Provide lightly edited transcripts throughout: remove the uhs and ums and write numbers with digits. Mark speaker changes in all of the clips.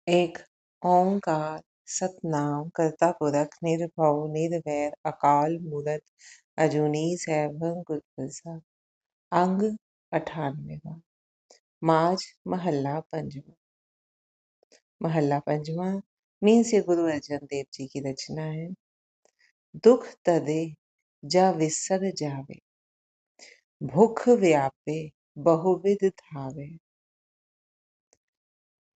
Speaker 1: एक ओंकार सतनाम करता पुरख निर्भव निर्वैर अकाल मूरत अजूनी सैभं गुर प्रसाद। अंग 98वां। माज महल्ला पंजवा। महल्ला पंजवा नींद से गुरु अर्जन देव जी की रचना है। दुख तदे जा विसर जावे, भूख व्यापे बहुविध धावे।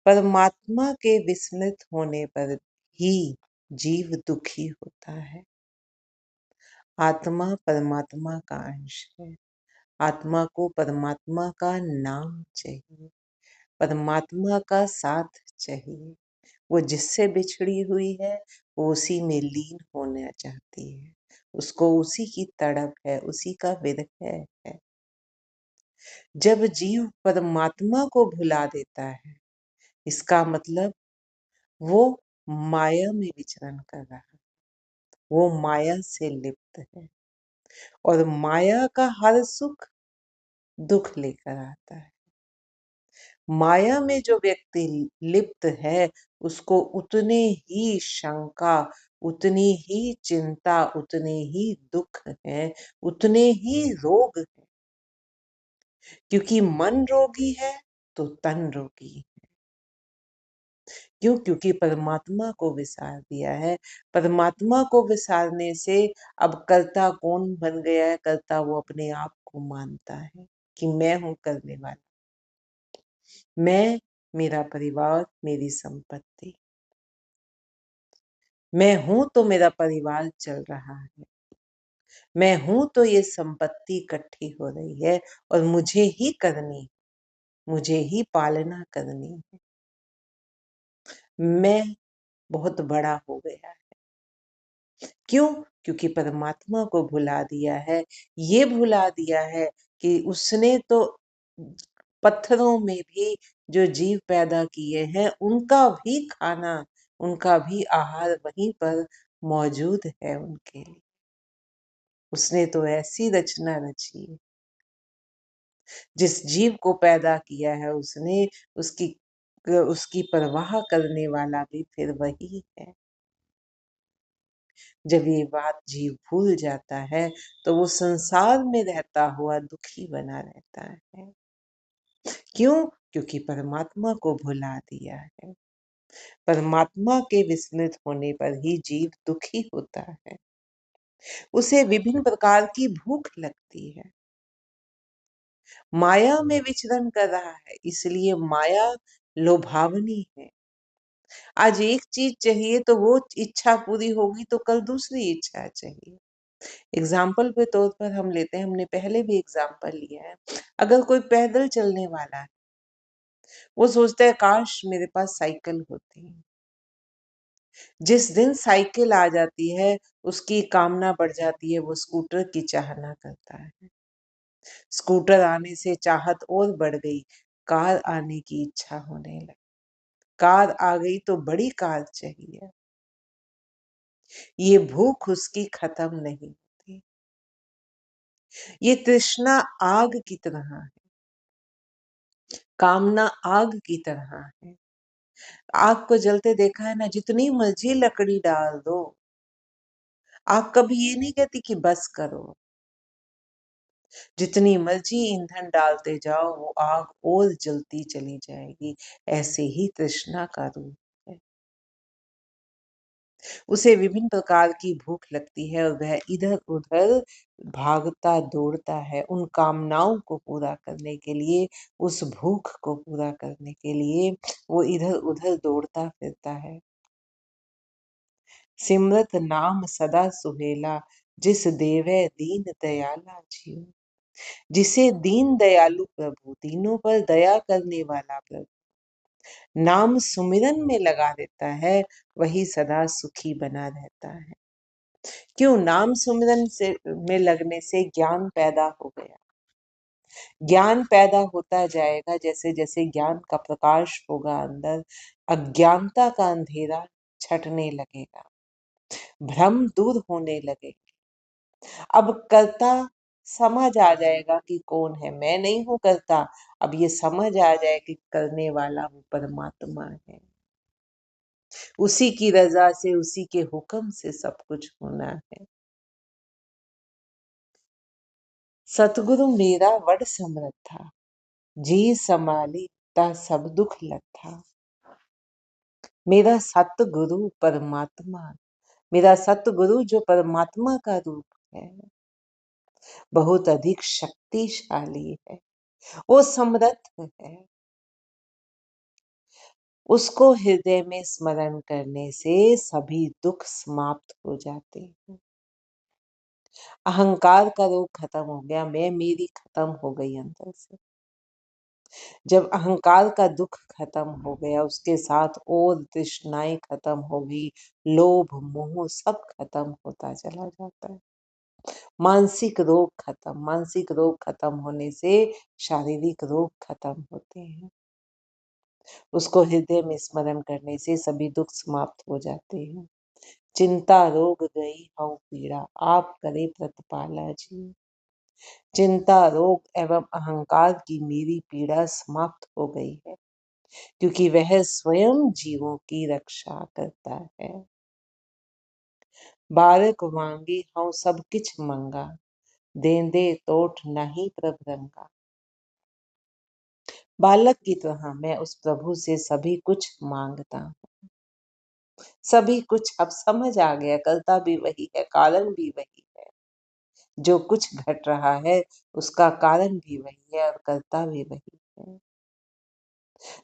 Speaker 1: परमात्मा के विस्मृत होने पर ही जीव दुखी होता है। आत्मा परमात्मा का अंश है। आत्मा को परमात्मा का नाम चाहिए, परमात्मा का साथ चाहिए। वो जिससे बिछड़ी हुई है वो उसी में लीन होना चाहती है, उसको उसी की तड़प है, उसी का विरह है। जब जीव परमात्मा को भुला देता है, इसका मतलब वो माया में विचरण कर रहा है, वो माया से लिप्त है और माया का हर सुख दुख लेकर आता है। माया में जो व्यक्ति लिप्त है उसको उतने ही शंका, उतनी ही चिंता, उतने ही दुख है, उतने ही रोग है। क्योंकि मन रोगी है तो तन रोगी है। क्यों? क्योंकि परमात्मा को विसार दिया है। परमात्मा को विसारने से अब कर्ता कौन बन गया है? कर्ता वो अपने आप को मानता है कि मैं हूं करने वाला, मैं, मेरा परिवार, मेरी संपत्ति। मैं हूं तो मेरा परिवार चल रहा है, मैं हूं तो ये संपत्ति इकट्ठी हो रही है और मुझे ही करनी, मुझे ही पालना करनी है। मैं बहुत बड़ा हो गया है। क्यों? क्योंकि परमात्मा को भुला दिया है। ये भुला दिया है कि उसने तो पत्थरों में भी जो जीव पैदा किए हैं उनका भी खाना, उनका भी आहार वहीं पर मौजूद है उनके लिए। उसने तो ऐसी रचना रची है, जिस जीव को पैदा किया है उसने, उसकी परवाह करने वाला भी फिर वही है। जब ये बात जीव भूल जाता है तो वो संसार में रहता हुआ दुखी बना रहता है। क्यों? क्योंकि परमात्मा को भुला दिया है। परमात्मा के विस्मृत होने पर ही जीव दुखी होता है। उसे विभिन्न प्रकार की भूख लगती है। माया में विचरण कर रहा है, इसलिए माया लोभावनी है। आज एक चीज चाहिए तो वो इच्छा पूरी होगी तो कल दूसरी इच्छा चाहिए। एग्जाम्पल के तौर पर हम लेते हैं, हमने पहले भी एग्जाम्पल लिया है। अगर कोई पैदल चलने वाला है, वो सोचता है काश मेरे पास साइकिल होती। जिस दिन साइकिल आ जाती है उसकी कामना बढ़ जाती है, वो स्कूटर की चाहना करता है। स्कूटर आने से चाहत और बढ़ गई, कार आने की इच्छा होने लगी। कार आ गई तो बड़ी कार चाहिए। ये भूख उसकी खत्म नहीं होती। ये तृष्णा आग की तरह है, कामना आग की तरह है। आग को जलते देखा है ना, जितनी मर्जी लकड़ी डाल दो, आग कभी ये नहीं कहती कि बस करो। जितनी मर्जी ईंधन डालते जाओ वो आग और जलती चली जाएगी। ऐसे ही तृष्णा का रूप है। उसे विभिन्न प्रकार की भूख लगती है और वह इधर उधर भागता दौड़ता है उन कामनाओं को पूरा करने के लिए, उस भूख को पूरा करने के लिए वो इधर उधर दौड़ता फिरता है। सिमरत नाम सदा सुहेला, जिस देवै दीन दयाला जीव। जिसे दीन दयालु प्रभु, दीनों पर दया करने वाला प्रभु नाम सुमिरन में लगा देता है, वही सदा सुखी बना रहता है। क्यों? नाम सुमिरन से में लगने से ज्ञान पैदा हो गया। ज्ञान पैदा होता जाएगा, जैसे जैसे ज्ञान का प्रकाश होगा अंदर, अज्ञानता का अंधेरा छटने लगेगा, भ्रम दूर होने लगेगा। अब कर्ता समझ आ जाएगा कि कौन है, मैं नहीं हूं कर्ता। अब ये समझ आ जाए कि करने वाला वो परमात्मा है। उसी की रजा से, उसी के हुक्म से सब कुछ होना है। सतगुरु मेरा वड समर्था, जी संभाली ता सब दुख लथा। मेरा सतगुरु परमात्मा, मेरा सतगुरु जो परमात्मा का रूप है, बहुत अधिक शक्तिशाली है, वो समर्थ है। उसको हृदय में स्मरण करने से सभी दुख समाप्त हो जाते हैं। अहंकार का रोग खत्म हो गया, मैं मेरी खत्म हो गई अंदर से। जब अहंकार का दुख खत्म हो गया, उसके साथ और तृष्णाएं खत्म हो गई, लोभ मोह सब खत्म होता चला जाता है। मानसिक रोग खत्म, मानसिक रोग खत्म होने से शारीरिक रोग खत्म होते हैं। उसको हृदय में स्मरण करने से सभी दुख समाप्त हो जाते हैं। चिंता रोग गई हऊ पीड़ा, आप करे प्रतिपाला जी। चिंता रोग एवं अहंकार की मेरी पीड़ा समाप्त हो गई है, क्योंकि वह स्वयं जीवों की रक्षा करता है। बारक वांगी हूँ सब किछ मंगा, देंदे तोठ नहीं प्रभु रंगा। बालक की तरह मैं उस प्रभु से सभी कुछ मांगता हूँ। सभी कुछ अब समझ आ गया, करता भी वही है, कारण भी वही है। जो कुछ घट रहा है उसका कारण भी वही है और करता भी वही है।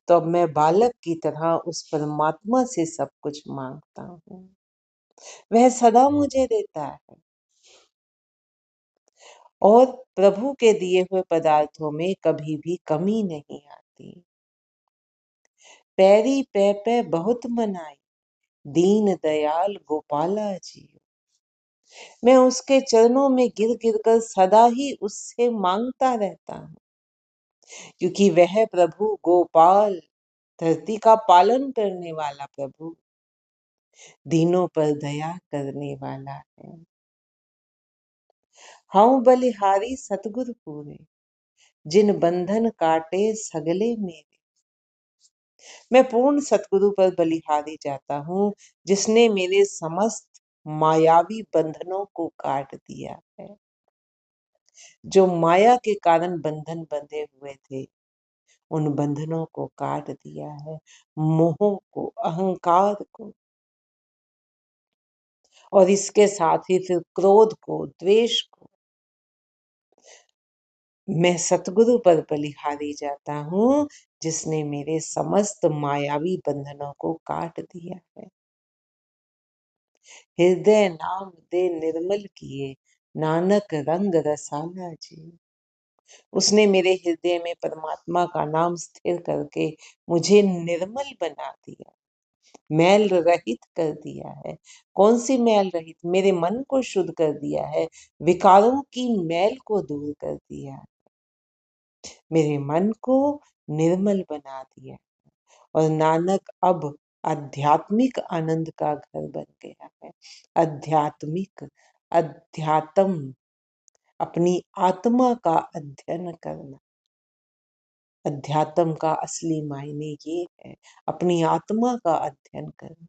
Speaker 1: तो अब मैं बालक की तरह उस परमात्मा से सब कुछ मांगता हूँ। वह सदा मुझे देता है और प्रभु के दिए हुए पदार्थों में कभी भी कमी नहीं आती। पैरी पै पै बहुत मनाई, दीन दयाल गोपाला जी। मैं उसके चरणों में गिर गिर कर सदा ही उससे मांगता रहता हूँ, क्योंकि वह प्रभु गोपाल, धरती का पालन करने वाला प्रभु, दीनों पर दया करने वाला है। हाँ बलिहारी सतगुरु पूरे, जिन बंधन काटे सगले मेरे। मैं पूर्ण सतगुरु पर बलिहारी जाता हूँ, जिसने मेरे समस्त मायावी बंधनों को काट दिया है। जो माया के कारण बंधन बंधे हुए थे, उन बंधनों को काट दिया है, मोह को, अहंकार को, और इसके साथ ही फिर क्रोध को, द्वेष को। मैं सतगुरु पर बलिहारी जाता हूँ, जिसने मेरे समस्त मायावी बंधनों को काट दिया है। हृदय नाम दे निर्मल किए, नानक रंग रसाला जी। उसने मेरे हृदय में परमात्मा का नाम स्थिर करके मुझे निर्मल बना दिया, मैल रहित कर दिया है। कौन सी मैल रहित? मेरे मन को शुद्ध कर दिया है, विकारों की मैल को दूर कर दिया है, मेरे मन को निर्मल बना दिया। और नानक अब आध्यात्मिक आनंद का घर बन गया है। आध्यात्मिक, अध्यात्म, अपनी आत्मा का अध्ययन करना। अध्यात्म का असली मायने ये है, अपनी आत्मा का अध्ययन करना।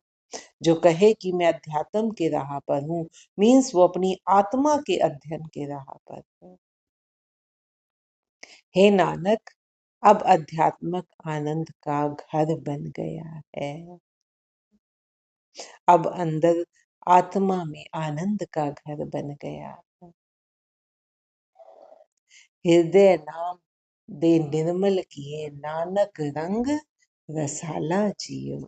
Speaker 1: जो कहे कि मैं अध्यात्म के राह पर हूँ, मीन्स वो अपनी आत्मा के अध्ययन के राह पर है। हे नानक, अब अध्यात्मक आनंद का घर बन गया है। अब अंदर आत्मा में आनंद का घर बन गया है। हृदय नाम दे निर्मल किए, नानक रंग रसाला जियो।